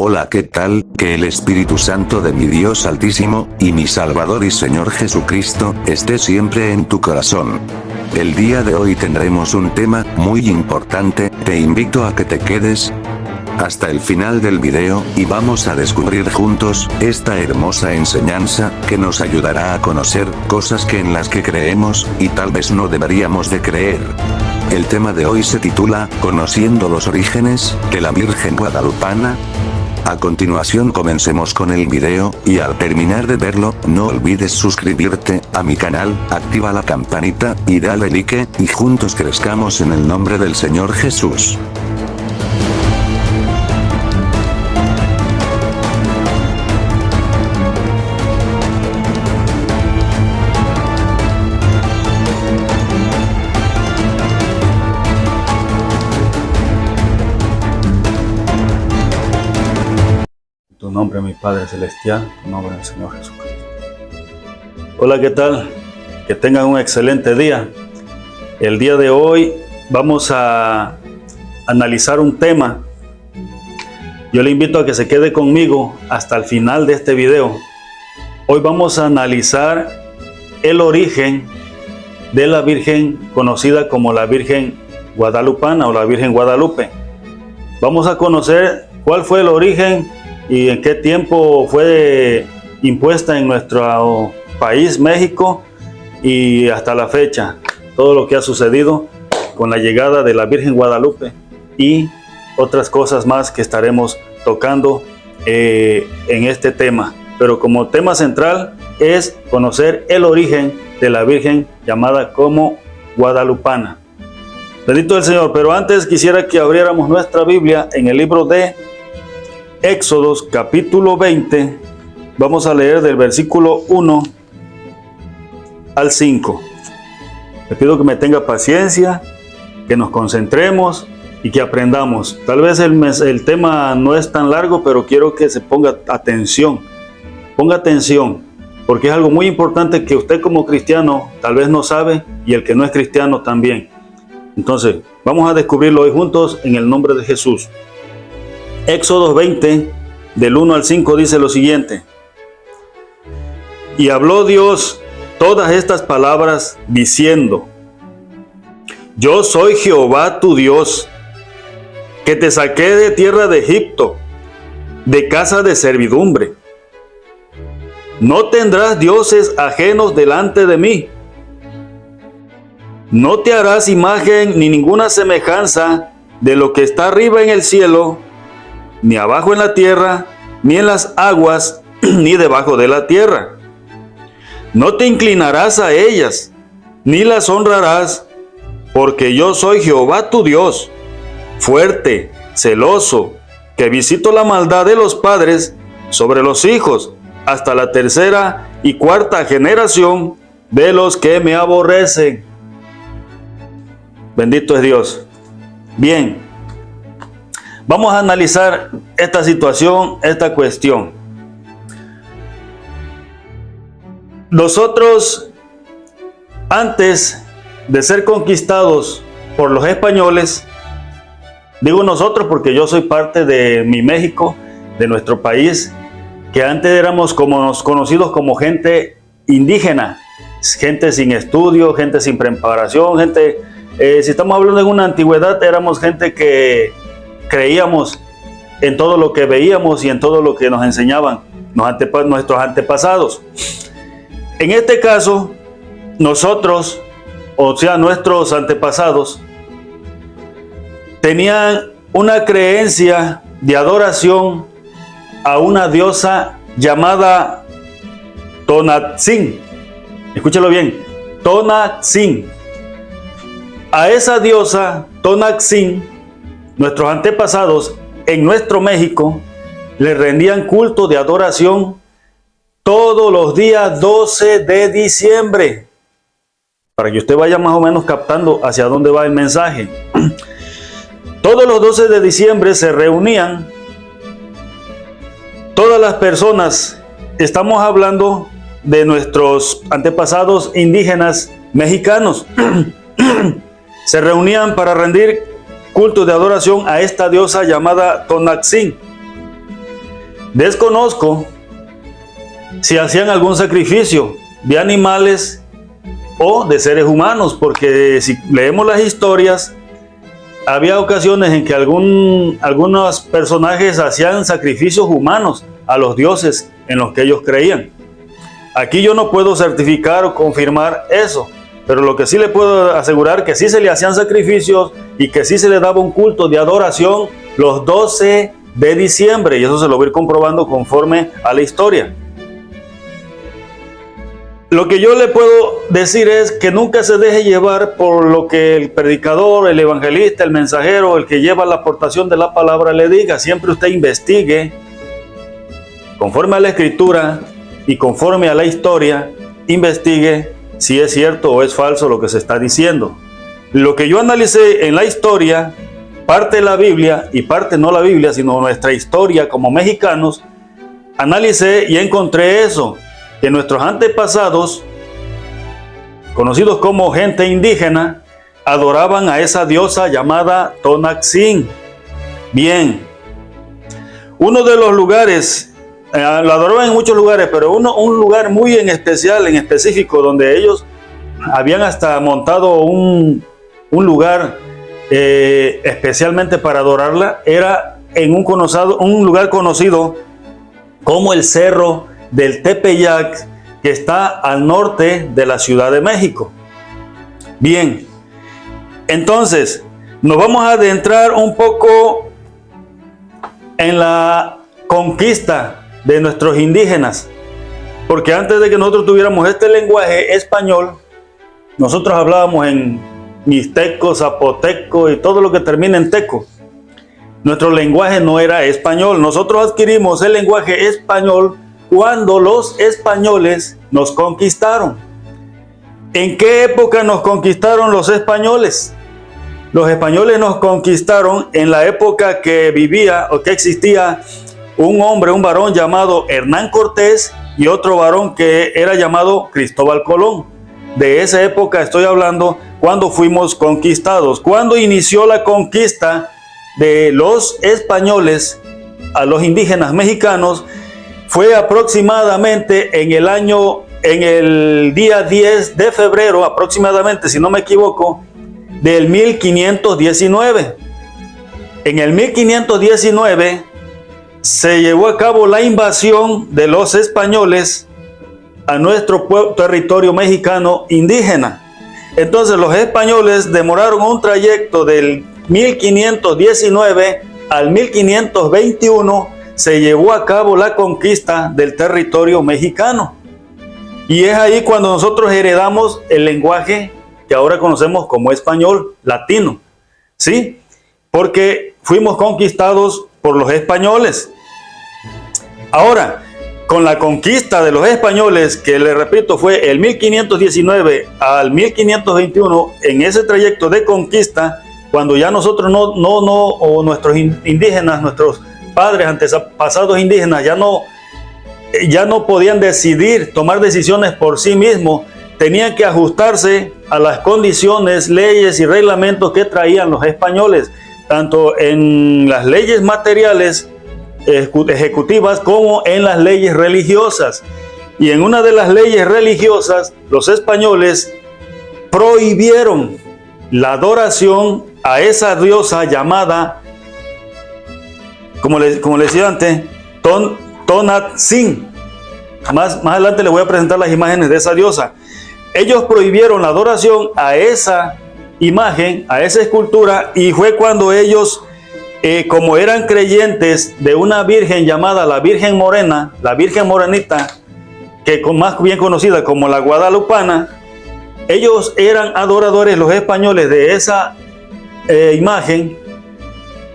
Hola, ¿qué tal? Que el Espíritu Santo de mi Dios Altísimo, y mi Salvador y Señor Jesucristo, esté siempre en tu corazón. El día de hoy tendremos un tema muy importante, te invito a que te quedes hasta el final del video, y vamos a descubrir juntos esta hermosa enseñanza, que nos ayudará a conocer cosas en las que creemos, y tal vez no deberíamos de creer. El tema de hoy se titula, Conociendo los orígenes de la Virgen Guadalupana. A continuación comencemos con el video, y al terminar de verlo, no olvides suscribirte a mi canal, activa la campanita, y dale like, y juntos crezcamos en el nombre del Señor Jesús. Tu nombre, mi Padre Celestial, tu nombre del Señor Jesucristo. Hola, ¿qué tal? Que tengan un excelente día. El día de hoy vamos a analizar un tema. Yo le invito a que se quede conmigo hasta el final de este video. Hoy vamos a analizar el origen de la Virgen conocida como la Virgen Guadalupana o la Virgen Guadalupe. Vamos a conocer cuál fue el origen y en qué tiempo fue impuesta en nuestro país, México, y hasta la fecha, todo lo que ha sucedido con la llegada de la Virgen Guadalupe y otras cosas más que estaremos tocando en este tema. Pero como tema central es conocer el origen de la Virgen llamada como Guadalupana. Bendito el Señor, pero antes quisiera que abriéramos nuestra Biblia en el libro de Éxodos capítulo 20, vamos a leer del versículo 1 al 5. Le pido que me tenga paciencia, que nos concentremos y que aprendamos. Tal vez el tema no es tan largo, pero quiero que se ponga atención. Ponga atención, porque es algo muy importante que usted como cristiano tal vez no sabe y el que no es cristiano también. Entonces, vamos a descubrirlo hoy juntos en el nombre de Jesús. Éxodo 20, del 1 al 5 dice lo siguiente. Y habló Dios todas estas palabras diciendo: Yo soy Jehová tu Dios, que te saqué de tierra de Egipto, de casa de servidumbre. No tendrás dioses ajenos delante de mí. No te harás imagen ni ninguna semejanza de lo que está arriba en el cielo, ni abajo en la tierra, ni en las aguas, ni debajo de la tierra. No te inclinarás a ellas, ni las honrarás, porque yo soy Jehová tu Dios, fuerte, celoso, que visito la maldad de los padres sobre los hijos, hasta la tercera y cuarta generación de los que me aborrecen. Bendito es Dios. Bien. Vamos a analizar esta situación, esta cuestión. Nosotros, antes de ser conquistados por los españoles, digo nosotros porque yo soy parte de mi México, de nuestro país, que antes éramos conocidos como gente indígena, gente sin estudio, gente sin preparación, gente, si estamos hablando de una antigüedad, éramos gente que creíamos en todo lo que veíamos y en todo lo que nos enseñaban nuestros antepasados. En este caso, nosotros, o sea, nuestros antepasados, tenían una creencia de adoración a una diosa llamada Tonantzin. Escúchalo bien, Tonantzin. A esa diosa Tonantzin, nuestros antepasados en nuestro México le rendían culto de adoración todos los días 12 de diciembre. Para que usted vaya más o menos captando hacia dónde va el mensaje. Todos los 12 de diciembre se reunían todas las personas. Estamos hablando de nuestros antepasados indígenas mexicanos. Se reunían para rendir culto de adoración a esta diosa llamada Tonantzin. Desconozco si hacían algún sacrificio de animales o de seres humanos, porque si leemos las historias, había ocasiones en que algunos personajes hacían sacrificios humanos a los dioses en los que ellos creían. Aquí yo no puedo certificar o confirmar eso, pero lo que sí le puedo asegurar que sí se le hacían sacrificios y que sí se le daba un culto de adoración los 12 de diciembre, y eso se lo voy a ir comprobando conforme a la historia. Lo que yo le puedo decir es que nunca se deje llevar por lo que el predicador, el evangelista, el mensajero, el que lleva la aportación de la palabra le diga. Siempre usted investigue conforme a la escritura y conforme a la historia, investigue si es cierto o es falso lo que se está diciendo. Lo que yo analicé en la historia, parte de la Biblia y parte no la Biblia, sino nuestra historia como mexicanos, analicé y encontré eso, que nuestros antepasados, conocidos como gente indígena, adoraban a esa diosa llamada Tonantzin. Bien, uno de los lugares, lo adoraban en muchos lugares, pero un lugar muy en especial, en específico, donde ellos habían hasta montado un lugar especialmente para adorarla, era en un lugar conocido como el Cerro del Tepeyac, que está al norte de la Ciudad de México. Bien, entonces nos vamos a adentrar un poco en la conquista de nuestros indígenas, porque antes de que nosotros tuviéramos este lenguaje español, nosotros hablábamos en mixteco, zapoteco y todo lo que termina en teco. Nuestro lenguaje no era español. Nosotros adquirimos el lenguaje español cuando los españoles nos conquistaron. ¿En qué época nos conquistaron los españoles? Los españoles nos conquistaron en la época que vivía o que existía un varón llamado Hernán Cortés y otro varón que era llamado Cristóbal Colón. De esa época estoy hablando cuando fuimos conquistados. Cuando inició la conquista de los españoles a los indígenas mexicanos, fue aproximadamente en el día 10 de febrero, aproximadamente, si no me equivoco, del 1519. En el 1519 se llevó a cabo la invasión de los españoles a nuestro territorio mexicano indígena. Entonces los españoles demoraron un trayecto del 1519 al 1521, se llevó a cabo la conquista del territorio mexicano. Y es ahí cuando nosotros heredamos el lenguaje que ahora conocemos como español latino, ¿sí? Porque fuimos conquistados por los españoles. Ahora, con la conquista de los españoles, que le repito fue el 1519 al 1521, en ese trayecto de conquista, cuando ya nosotros o nuestros indígenas, nuestros padres, antepasados indígenas, ya no podían tomar decisiones por sí mismos, tenían que ajustarse a las condiciones, leyes y reglamentos que traían los españoles, tanto en las leyes materiales ejecutivas como en las leyes religiosas. Y en una de las leyes religiosas, los españoles prohibieron la adoración a esa diosa llamada, como le decía antes, Tonantzin. Más adelante les voy a presentar las imágenes de esa diosa. Ellos prohibieron la adoración a esa imagen, a esa escultura, y fue cuando ellos, como eran creyentes de una virgen llamada la Virgen Morena, la Virgen Morenita, que más bien conocida como la Guadalupana, ellos eran adoradores, los españoles, de esa imagen.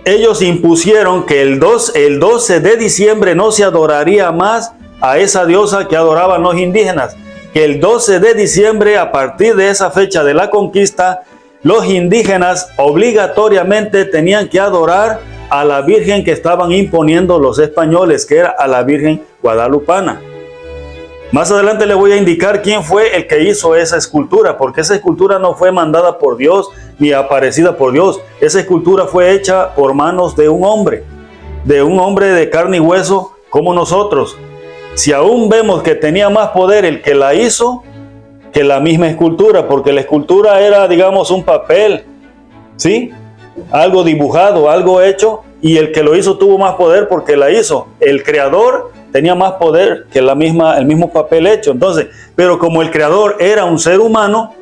Ellos impusieron que el 12 de diciembre no se adoraría más a esa diosa que adoraban los indígenas, que el 12 de diciembre, a partir de esa fecha de la conquista, los indígenas obligatoriamente tenían que adorar a la Virgen que estaban imponiendo los españoles, que era a la Virgen Guadalupana. Más adelante le voy a indicar quién fue el que hizo esa escultura, porque esa escultura no fue mandada por Dios ni aparecida por Dios. Esa escultura fue hecha por manos de un hombre de carne y hueso, como nosotros. Si aún vemos que tenía más poder el que la hizo que la misma escultura, porque la escultura era, digamos, un papel, ¿sí? Algo dibujado, algo hecho, y el que lo hizo tuvo más poder porque la hizo. El creador tenía más poder que el mismo papel hecho. Entonces, pero como el creador era un ser humano,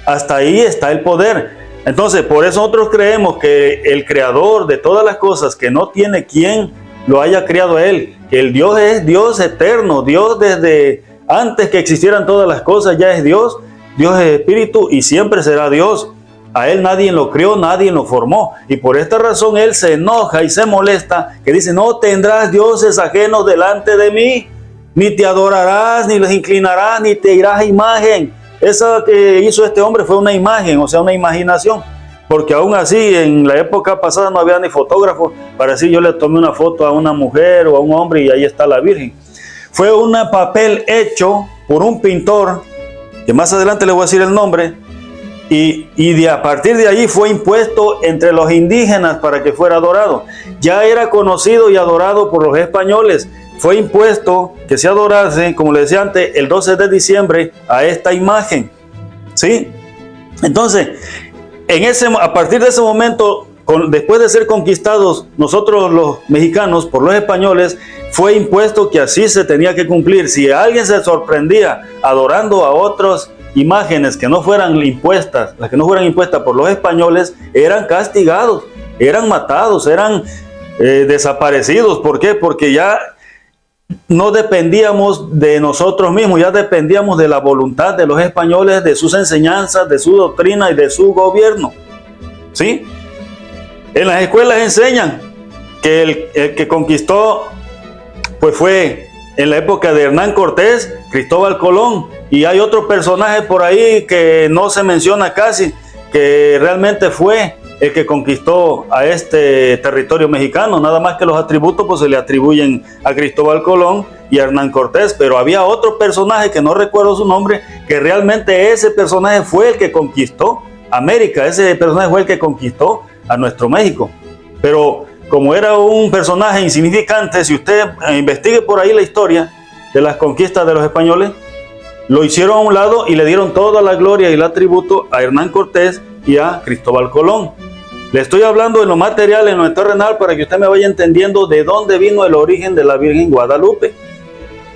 hasta ahí está el poder. Entonces, por eso nosotros creemos que el creador de todas las cosas, que no tiene quien lo haya creado a él, que el Dios es Dios eterno, Dios desde antes que existieran todas las cosas ya es Dios, Dios es espíritu y siempre será Dios. A él nadie lo creó, nadie lo formó, y por esta razón él se enoja y se molesta, que dice: no tendrás dioses ajenos delante de mí, ni te adorarás, ni los inclinarás, ni te irás a imagen. Esa que hizo este hombre fue una imagen, o sea, una imaginación, porque aún así en la época pasada no había ni fotógrafos para decir yo le tomé una foto a una mujer o a un hombre y ahí está la Virgen. Fue un papel hecho por un pintor, que más adelante le voy a decir el nombre, y a partir de allí fue impuesto entre los indígenas para que fuera adorado. Ya era conocido y adorado por los españoles. Fue impuesto que se adorase, como le decía antes, el 12 de diciembre a esta imagen, ¿sí? Entonces, a partir de ese momento, después de ser conquistados nosotros los mexicanos por los españoles, fue impuesto que así se tenía que cumplir. Si alguien se sorprendía adorando a otras imágenes que no fueran impuestas, las que no fueran impuestas por los españoles, eran castigados, eran matados, eran desaparecidos. ¿Por qué? Porque ya no dependíamos de nosotros mismos, ya dependíamos de la voluntad de los españoles, de sus enseñanzas, de su doctrina y de su gobierno, ¿sí? En las escuelas enseñan que el que conquistó pues fue en la época de Hernán Cortés, Cristóbal Colón, y hay otro personaje por ahí que no se menciona casi, que realmente fue el que conquistó a este territorio mexicano. Nada más que los atributos pues se le atribuyen a Cristóbal Colón y a Hernán Cortés, pero había otro personaje que no recuerdo su nombre, que realmente ese personaje fue el que conquistó América, ese personaje fue el que conquistó a nuestro México. Pero como era un personaje insignificante, si usted investigue por ahí la historia de las conquistas de los españoles, lo hicieron a un lado y le dieron toda la gloria y el atributo a Hernán Cortés y a Cristóbal Colón. Le estoy hablando en lo material, en lo terrenal, para que usted me vaya entendiendo de dónde vino el origen de la Virgen Guadalupe.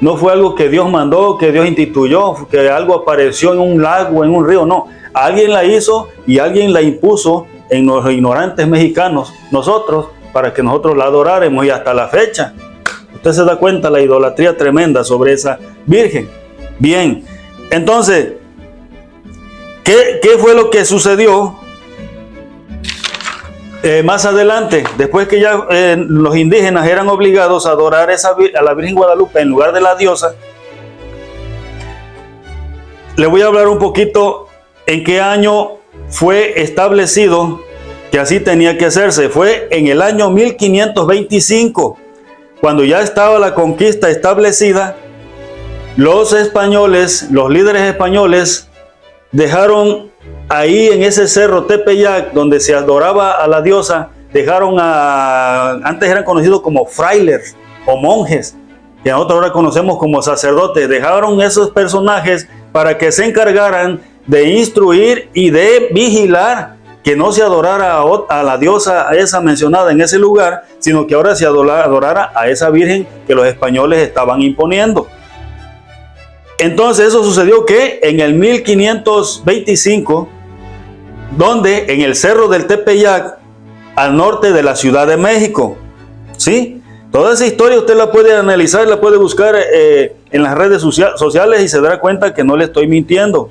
No fue algo que Dios mandó, que Dios instituyó, que algo apareció en un lago, en un río, no. Alguien la hizo y alguien la impuso en los ignorantes mexicanos, nosotros, para que nosotros la adoráramos, y hasta la fecha. Usted se da cuenta la idolatría tremenda sobre esa Virgen. Bien, entonces, ¿qué fue lo que sucedió? Más adelante, después que ya los indígenas eran obligados a adorar a la Virgen Guadalupe en lugar de la diosa, le voy a hablar un poquito en qué año fue establecido que así tenía que hacerse. Fue en el año 1525, cuando ya estaba la conquista establecida. Los españoles, los líderes españoles, dejaron ahí en ese cerro Tepeyac, donde se adoraba a la diosa, antes eran conocidos como frailes o monjes, que nosotros ahora conocemos como sacerdotes. Dejaron esos personajes para que se encargaran de instruir y de vigilar que no se adorara a la diosa esa mencionada en ese lugar, sino que ahora se adorara a esa virgen que los españoles estaban imponiendo. Entonces eso sucedió que en el 1525, donde en el cerro del Tepeyac, al norte de la Ciudad de México, ¿sí? Toda esa historia usted la puede analizar, la puede buscar en las redes sociales y se dará cuenta que no le estoy mintiendo.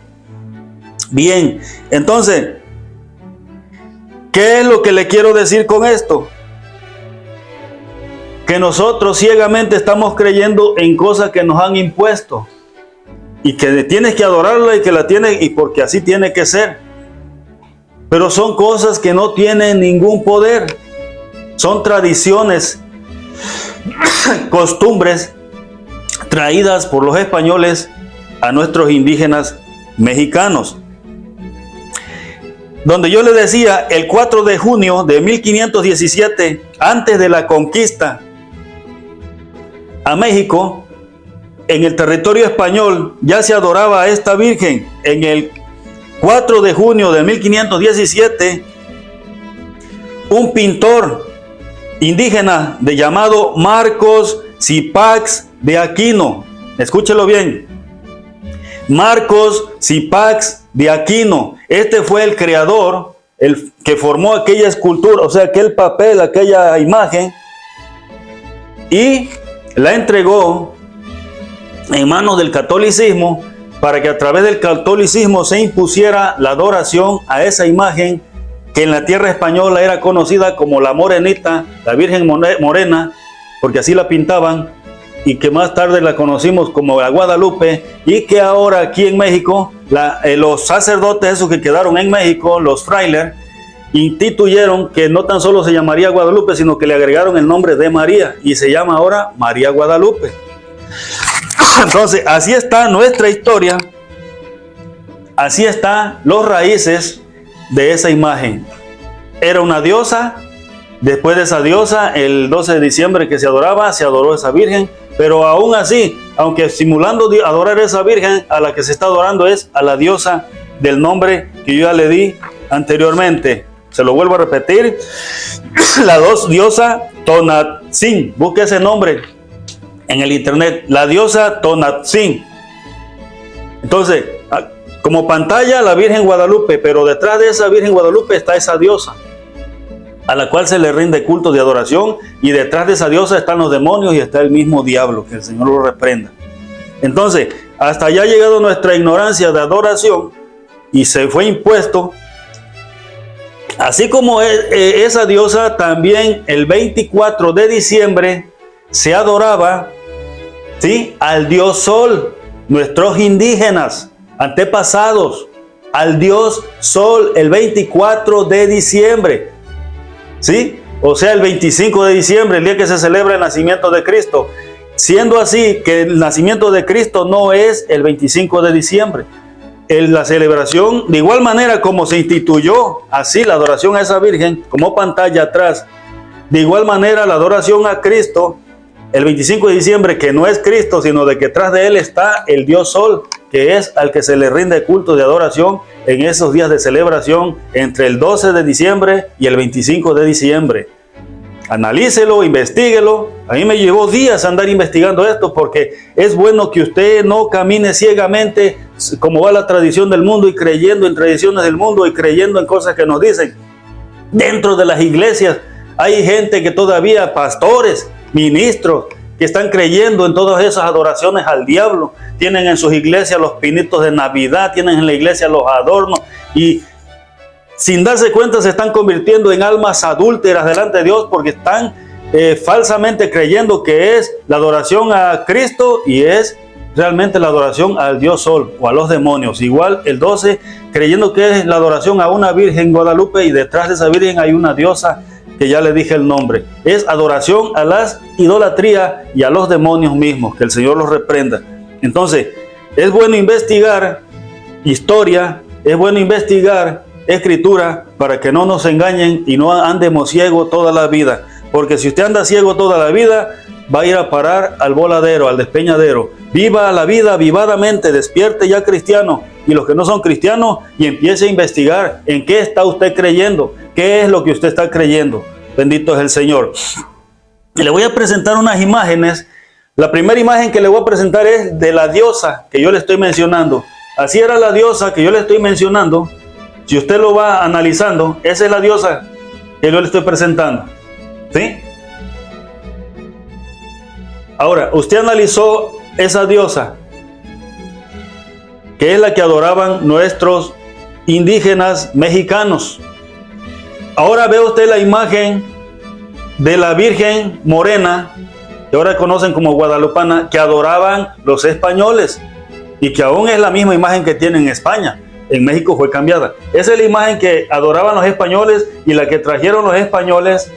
Bien, entonces, ¿qué es lo que le quiero decir con esto? Que nosotros ciegamente estamos creyendo en cosas que nos han impuesto, y que tienes que adorarla y que la tienes, y porque así tiene que ser. Pero son cosas que no tienen ningún poder. Son tradiciones, costumbres traídas por los españoles a nuestros indígenas mexicanos. Donde yo le decía, el 4 de junio de 1517, antes de la conquista, a México, en el territorio español, ya se adoraba a esta Virgen. En el 4 de junio de 1517, un pintor indígena llamado Marcos Zipax de Aquino, escúchelo bien, Marcos Zipax de Aquino, este fue el creador, el que formó aquella escultura, o sea, aquel papel, aquella imagen, y la entregó en manos del catolicismo para que a través del catolicismo se impusiera la adoración a esa imagen que en la tierra española era conocida como la Morenita, la Virgen Morena, porque así la pintaban, y que más tarde la conocimos como la Guadalupe, y que ahora aquí en México, los sacerdotes esos que quedaron en México, los frailes, instituyeron que no tan solo se llamaría Guadalupe, sino que le agregaron el nombre de María, y se llama ahora María Guadalupe. Entonces, así está nuestra historia, así están los raíces de esa imagen. Era una diosa, después de esa diosa, el 12 de diciembre que se adoraba, se adoró a esa Virgen, pero aún así, aunque simulando adorar a esa Virgen, a la que se está adorando es a la diosa del nombre que yo ya le di anteriormente. Se lo vuelvo a repetir, la diosa Tonantzin, busque ese nombre en el internet, la diosa Tonantzin. Entonces, como pantalla la Virgen Guadalupe, pero detrás de esa Virgen Guadalupe está esa diosa, a la cual se le rinde culto de adoración, y detrás de esa diosa están los demonios y está el mismo diablo, que el Señor lo reprenda. Entonces, hasta allá ha llegado nuestra ignorancia de adoración y se fue impuesto. Así como esa diosa, también el 24 de diciembre se adoraba, ¿sí?, al dios Sol, nuestros indígenas, antepasados, al dios Sol, el 24 de diciembre, ¿sí? O sea, el 25 de diciembre, el día que se celebra el nacimiento de Cristo. Siendo así que el nacimiento de Cristo no es el 25 de diciembre. La celebración, de igual manera como se instituyó así la adoración a esa Virgen como pantalla atrás, de igual manera la adoración a Cristo, el 25 de diciembre, que no es Cristo, sino de que detrás de él está el dios Sol, que es al que se le rinde culto de adoración en esos días de celebración entre el 12 de diciembre y el 25 de diciembre. Analícelo, investíguelo. A mí me llevó días andar investigando esto, porque es bueno que usted no camine ciegamente como va la tradición del mundo y creyendo en tradiciones del mundo y creyendo en cosas que nos dicen. Dentro de las iglesias hay gente que todavía, pastores, ministros, que están creyendo en todas esas adoraciones al diablo. Tienen en sus iglesias los pinitos de Navidad, tienen en la iglesia los adornos, y sin darse cuenta se están convirtiendo en almas adúlteras delante de Dios, porque están falsamente creyendo que es la adoración a Cristo y es realmente la adoración al dios Sol o a los demonios. Igual el 12, creyendo que es la adoración a una Virgen Guadalupe, y detrás de esa Virgen hay una diosa que ya le dije el nombre. Es adoración a las idolatrías y a los demonios mismos, que el Señor los reprenda. Entonces, es bueno investigar historia, es bueno investigar escritura, para que no nos engañen y no andemos ciegos toda la vida, porque si usted anda ciego toda la vida, va a ir a parar al voladero, al despeñadero. Viva la vida vivadamente, despierte ya cristiano, y los que no son cristianos, y empiece a investigar en qué está usted creyendo, qué es lo que usted está creyendo. Bendito es el Señor. Y le voy a presentar unas imágenes. La primera imagen que le voy a presentar es de la diosa que yo le estoy mencionando. Así era la diosa que yo le estoy mencionando. Si usted lo va analizando, esa es la diosa que yo le estoy presentando, ¿sí? Ahora, usted analizó esa diosa, que es la que adoraban nuestros indígenas mexicanos. Ahora ve usted la imagen de la Virgen Morena, que ahora conocen como guadalupana, que adoraban los españoles, y que aún es la misma imagen que tienen en España. En México fue cambiada. Esa es la imagen que adoraban los españoles y la que trajeron los españoles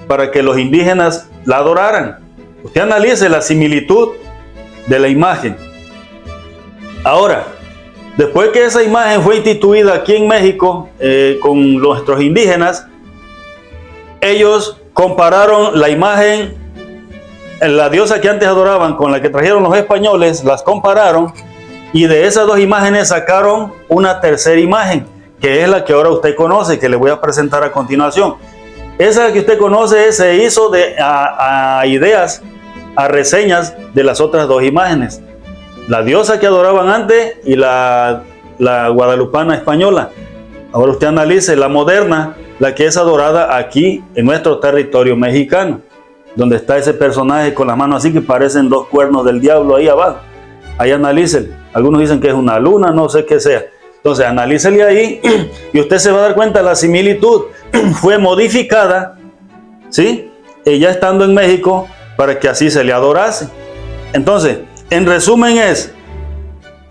para que los indígenas la adoraran. Usted analice la similitud de la imagen. Ahora, después que esa imagen fue instituida aquí en México con nuestros indígenas, ellos compararon la imagen la diosa que antes adoraban con la que trajeron los españoles, las compararon y de esas dos imágenes sacaron una tercera imagen, que es la que ahora usted conoce, que le voy a presentar a continuación. Esa que usted conoce se hizo a ideas, a reseñas de las otras dos imágenes. La diosa que adoraban antes y la guadalupana española. Ahora usted analice la moderna, la que es adorada aquí en nuestro territorio mexicano, donde está ese personaje con las manos así que parecen dos cuernos del diablo ahí abajo. Ahí analícele. Algunos dicen que es una luna, no sé qué sea. Entonces analícele ahí y usted se va a dar cuenta de la similitud. Fue modificada, ¿sí? Ella estando en México para que así se le adorase. Entonces, en resumen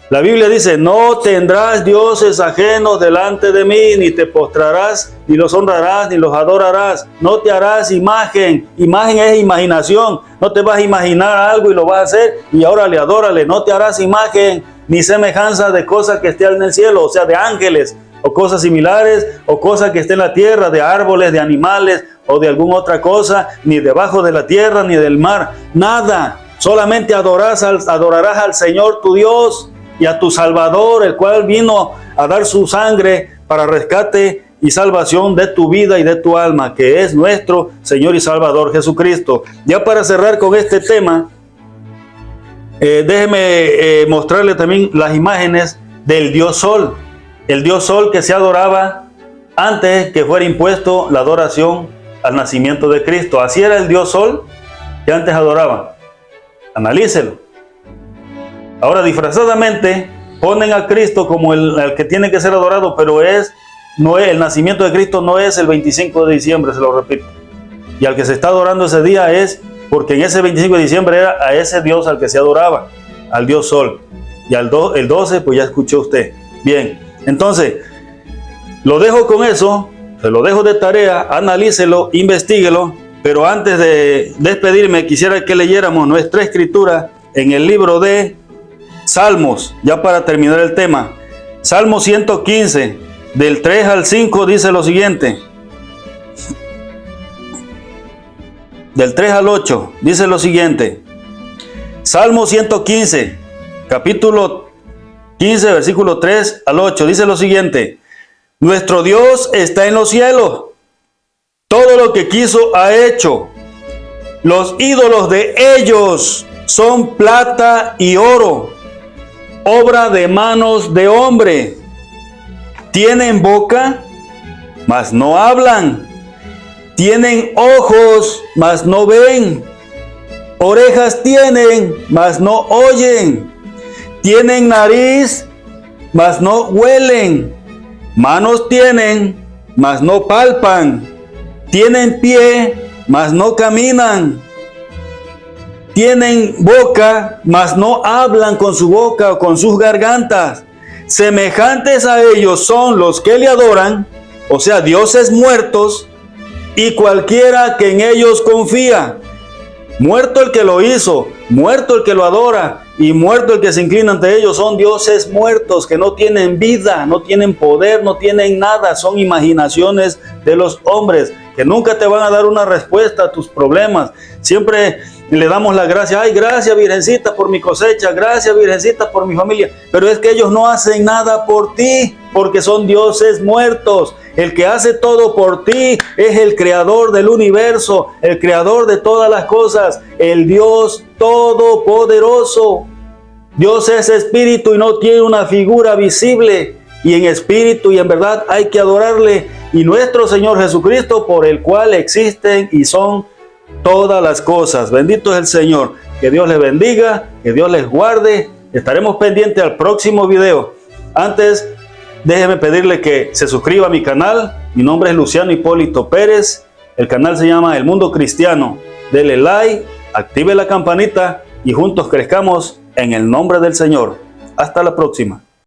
la Biblia dice: no tendrás dioses ajenos delante de mí, ni te postrarás, ni los honrarás, ni los adorarás. No te harás imagen. Imagen es imaginación. No te vas a imaginar algo y lo vas a hacer y ahora le adórale. No te harás imagen ni semejanza de cosas que estén en el cielo, o sea, de ángeles, o cosas similares, o cosas que estén en la tierra, de árboles, de animales, o de alguna otra cosa, ni debajo de la tierra, ni del mar. Nada. Solamente adorarás al Señor tu Dios y a tu Salvador, el cual vino a dar su sangre para rescate y salvación de tu vida y de tu alma, que es nuestro Señor y Salvador Jesucristo. Ya para cerrar con este tema, déjeme mostrarle también las imágenes del Dios Sol. El Dios Sol que se adoraba antes que fuera impuesto la adoración al nacimiento de Cristo. Así era el Dios Sol que antes adoraban. Analícelo. Ahora disfrazadamente ponen a Cristo como el que tiene que ser adorado, pero no es el nacimiento de Cristo, no es el 25 de diciembre, se lo repito. Y al que se está adorando ese día es porque en ese 25 de diciembre era a ese Dios al que se adoraba, al Dios Sol. Y el 12, pues ya escuchó usted. Bien, entonces, lo dejo con eso, se lo dejo de tarea, analícelo, investíguelo, pero antes de despedirme quisiera que leyéramos nuestra escritura en el libro de Salmos, ya para terminar el tema. Salmo 115, del 3 al 5 dice lo siguiente. Del 3 al 8 dice lo siguiente. Salmo 115, capítulo 15, versículo 3 al 8 dice lo siguiente. Nuestro Dios está en los cielos. Todo lo que quiso ha hecho. Los ídolos de ellos son plata y oro, obra de manos de hombre. Tienen boca, mas no hablan. Tienen ojos, mas no ven. Orejas tienen, mas no oyen. Tienen nariz, mas no huelen. Manos tienen, mas no palpan. Tienen pie, mas no caminan. Tienen boca, mas no hablan con su boca o con sus gargantas. Semejantes a ellos son los que le adoran, o sea, dioses muertos, y cualquiera que en ellos confía. Muerto el que lo hizo, muerto el que lo adora, y muerto el que se inclina ante ellos. Son dioses muertos que no tienen vida, no tienen poder, no tienen nada. Son imaginaciones de los hombres que nunca te van a dar una respuesta a tus problemas. Siempre le damos la gracia. Ay, gracias Virgencita por mi cosecha, gracias Virgencita por mi familia. Pero es que ellos no hacen nada por ti, porque son dioses muertos. El que hace todo por ti es el creador del universo, el creador de todas las cosas, el Dios todopoderoso. Dios es espíritu y no tiene una figura visible, y en espíritu y en verdad hay que adorarle. Y nuestro Señor Jesucristo, por el cual existen y son todas las cosas. Bendito es el Señor. Que Dios les bendiga, que Dios les guarde. Estaremos pendientes al próximo video. Antes, déjeme pedirle que se suscriba a mi canal. Mi nombre es Luciano Hipólito Pérez. El canal se llama El Mundo Cristiano. Dele like, active la campanita y juntos crezcamos en el nombre del Señor. Hasta la próxima.